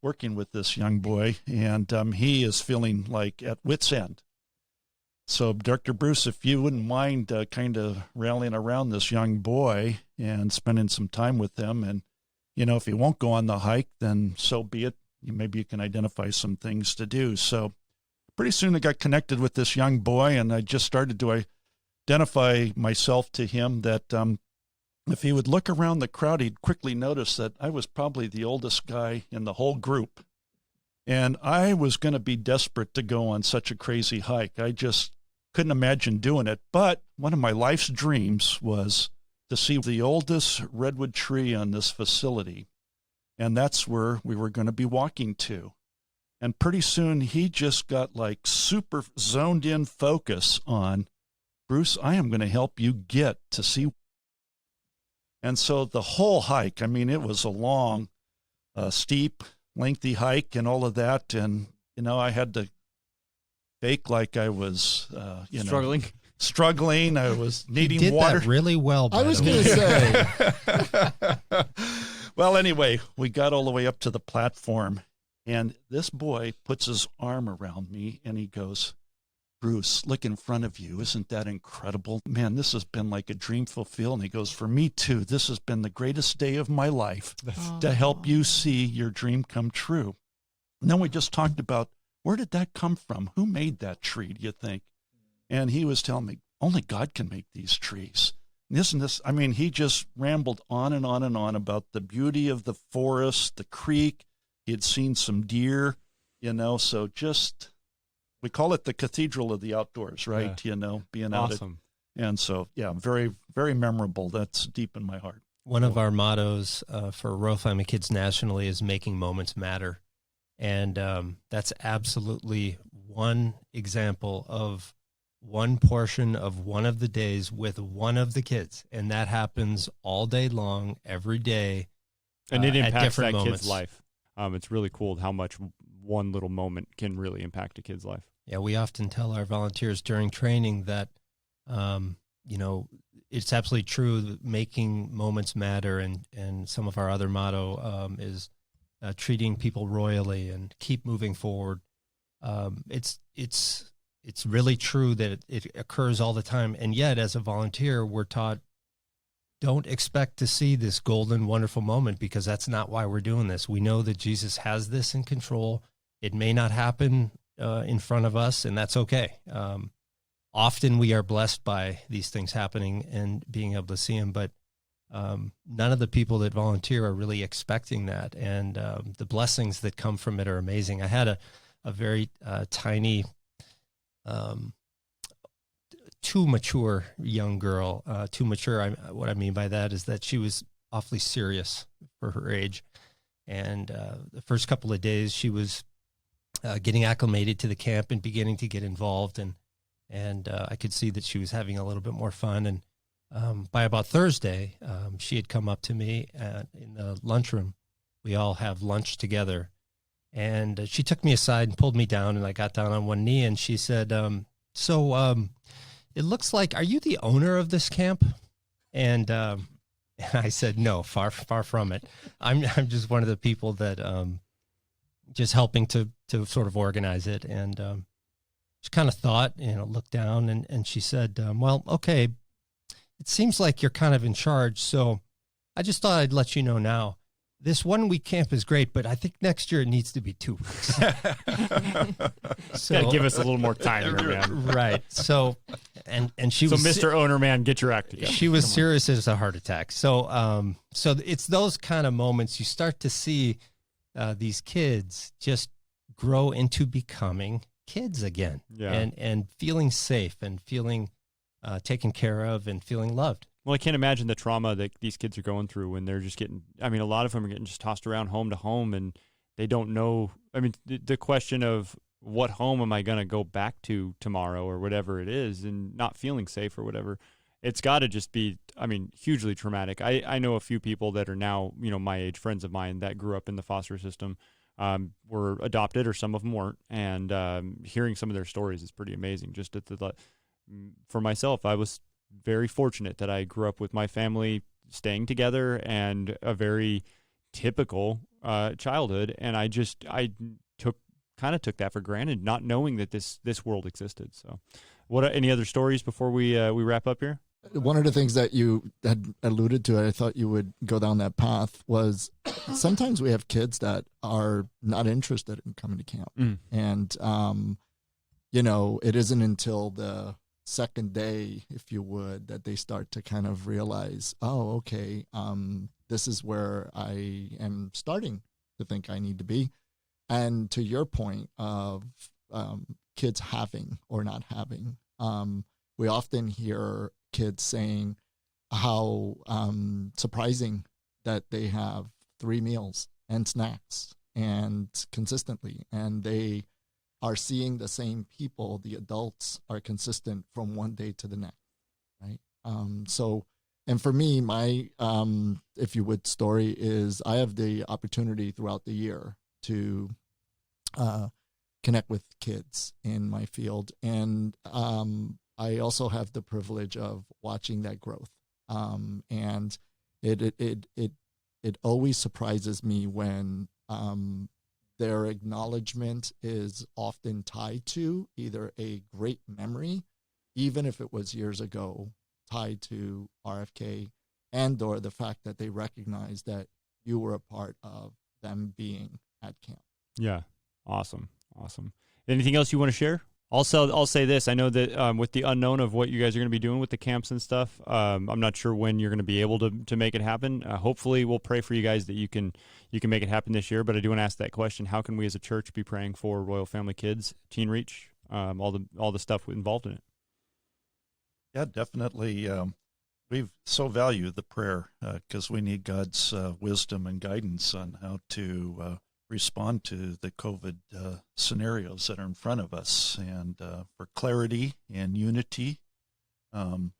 working with this young boy, and he is feeling like at wit's end. So, Dr. Bruce, if you wouldn't mind kind of rallying around this young boy and spending some time with him, and, if he won't go on the hike, then so be it. Maybe you can identify some things to do. So pretty soon I got connected with this young boy, and I just started to identify myself to him that if he would look around the crowd, he'd quickly notice that I was probably the oldest guy in the whole group. And I was going to be desperate to go on such a crazy hike. I just couldn't imagine doing it. But one of my life's dreams was to see the oldest redwood tree on this facility. And that's where we were going to be walking to. And pretty soon he just got like super zoned in focus on, Bruce, I am going to help you get to see. And so the whole hike, I mean, it was a long, steep, lengthy hike and all of that. And, I had to fake like I was, struggling. I was needing He did water. that really well. I was going to say, Well, anyway, we got all the way up to the platform, and this boy puts his arm around me, and he goes, Bruce, look in front of you. Isn't that incredible? Man, this has been like a dream fulfilled. And he goes, for me too, this has been the greatest day of my life to help you see your dream come true. And then we just talked about, where did that come from? Who made that tree, do you think? And he was telling me, only God can make these trees. And isn't this, I mean, he just rambled on and on and on about the beauty of the forest, the creek. He had seen some deer, so just... We call it the cathedral of the outdoors, right? Yeah. Being Awesome. And so, very, very memorable. That's deep in my heart. One of our mottos for Rofheim Kids nationally is making moments matter. And that's absolutely one example of one portion of one of the days with one of the kids. And that happens all day long, every day. And it at impacts different that moments. kid's life. It's really cool how much one little moment can really impact a kid's life. Yeah, we often tell our volunteers during training that, it's absolutely true that making moments matter. And some of our other motto is treating people royally and keep moving forward. It's really true that it occurs all the time. And yet, as a volunteer, we're taught, don't expect to see this golden, wonderful moment, because that's not why we're doing this. We know that Jesus has this in control. It may not happen in front of us, and that's okay. Often we are blessed by these things happening and being able to see them, but none of the people that volunteer are really expecting that, and the blessings that come from it are amazing. I had a very tiny, too mature young girl. Too mature, what I mean by that is that she was awfully serious for her age, and the first couple of days she was getting acclimated to the camp and beginning to get involved, and I could see that she was having a little bit more fun. And by about Thursday, she had come up to me in the lunchroom. We all have lunch together, and she took me aside and pulled me down, and I got down on one knee, and she said, it looks like, are you the owner of this camp? And I said, no, far from it. I'm just one of the people that just helping to sort of organize it. And she kind of thought, looked down, and she said, well, okay, it seems like you're kind of in charge. So I just thought I'd let you know now. This 1 week camp is great, but I think next year it needs to be 2 weeks. So gotta give us a little more time here, man. Right. So, and she was. So, Mr. Owner Man, get your act together. She was serious as a heart attack. So, so it's those kind of moments you start to see these kids just grow into becoming kids again, and feeling safe and feeling taken care of and feeling loved. Well, I can't imagine the trauma that these kids are going through when they're just getting, a lot of them are getting just tossed around home to home, and they don't know. The question of what home am I going to go back to tomorrow or whatever it is, and not feeling safe or whatever, it's got to just be, hugely traumatic. I know a few people that are now, my age, friends of mine that grew up in the foster system, were adopted, or some of them weren't. And hearing some of their stories is pretty amazing. Just for myself, I was very fortunate that I grew up with my family staying together and a very typical childhood, and I took that for granted, not knowing that this world existed. So, any other stories before we wrap up here? One of the things that you had alluded to, I thought you would go down that path, was sometimes we have kids that are not interested in coming to camp, and it isn't until the second day, if you would, that they start to kind of realize, oh, okay, this is where I am starting to think I need to be. And to your point of kids having or not having, We often hear kids saying how surprising that they have 3 meals and snacks and consistently, and they are seeing the same people. The adults are consistent from one day to the next, right? And for me, my, if you would, story is I have the opportunity throughout the year to connect with kids in my field. And I also have the privilege of watching that growth. And it always surprises me when their acknowledgement is often tied to either a great memory, even if it was years ago, tied to RFK, and or the fact that they recognize that you were a part of them being at camp. Yeah. Awesome. Anything else you want to share? I'll say this. I know that with the unknown of what you guys are going to be doing with the camps and stuff, I'm not sure when you're going to be able to make it happen. Hopefully, we'll pray for you guys that you can make it happen this year. But I do want to ask that question: how can we as a church be praying for Royal Family Kids, Teen Reach, all the stuff involved in it? Yeah, definitely. We so value the prayer because we need God's wisdom and guidance on how to respond to the COVID scenarios that are in front of us, and for clarity and unity, and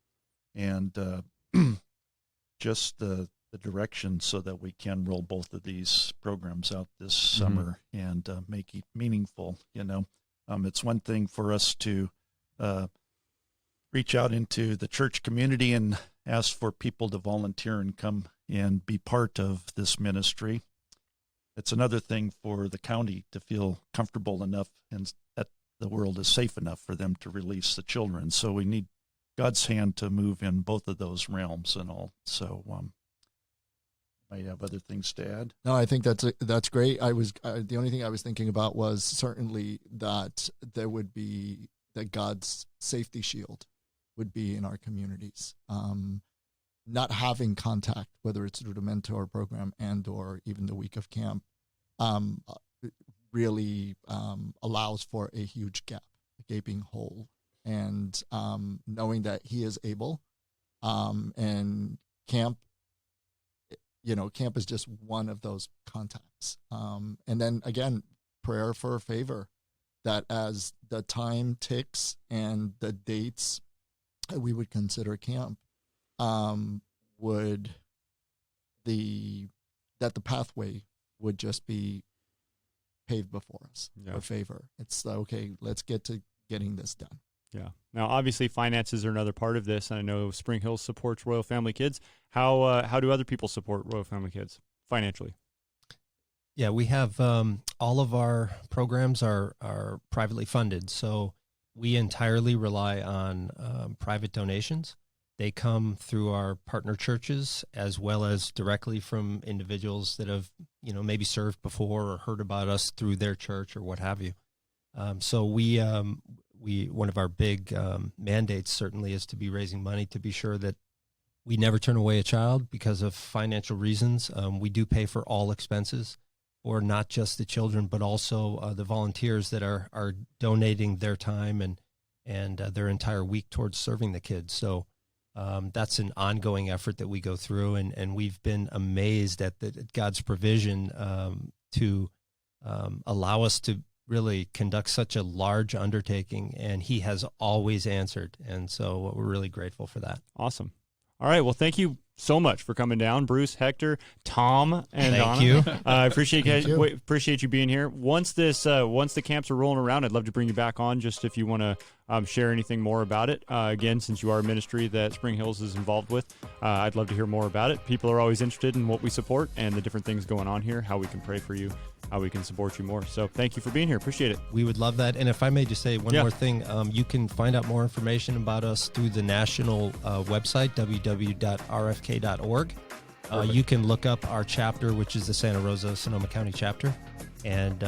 just the direction so that we can roll both of these programs out this summer and make it meaningful. It's one thing for us to reach out into the church community and ask for people to volunteer and come and be part of this ministry. It's another thing for the county to feel comfortable enough and that the world is safe enough for them to release the children. So we need God's hand to move in both of those realms and all. So might have other things to add. No, I think that's great. The only thing I was thinking about was certainly that there would be that God's safety shield would be in our communities. Not having contact, whether it's through the mentor program and or even the week of camp, really allows for a huge gap, a gaping hole. And knowing that he is able, and camp is just one of those contacts. And then again, prayer for favor, that as the time ticks and the dates we would consider camp, the pathway would just be paved before us for favor. It's okay, let's get to getting this done. Yeah. Now, obviously, finances are another part of this. I know Spring Hill supports Royal Family Kids. How do other people support Royal Family Kids financially? Yeah, we have all of our programs are privately funded, so we entirely rely on private donations. They come through our partner churches as well as directly from individuals that have, maybe served before or heard about us through their church or what have you. So we one of our big mandates certainly is to be raising money to be sure that we never turn away a child because of financial reasons. We do pay for all expenses, or not just the children, but also the volunteers that are donating their time and their entire week towards serving the kids. So that's an ongoing effort that we go through, and we've been amazed at God's provision to allow us to really conduct such a large undertaking, and he has always answered. And so we're really grateful for that. Awesome. All right. Well, thank you so much for coming down, Bruce, Hector, Tom, and Thank Donna. you. I appreciate you being here. Once the camps are rolling around, I'd love to bring you back on just if you want to share anything more about it. Again, since you are a ministry that Spring Hills is involved with, I'd love to hear more about it. People are always interested in what we support and the different things going on here, how we can pray for you, how we can support you more. So thank you for being here. Appreciate it. We would love that. And if I may just say one more thing, you can find out more information about us through the national website, www.rfk.org. You can look up our chapter, which is the Santa Rosa, Sonoma County chapter, and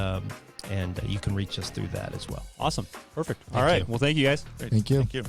you can reach us through that as well. Awesome. Perfect. All right. Well, thank you guys. Thank you. Thank you.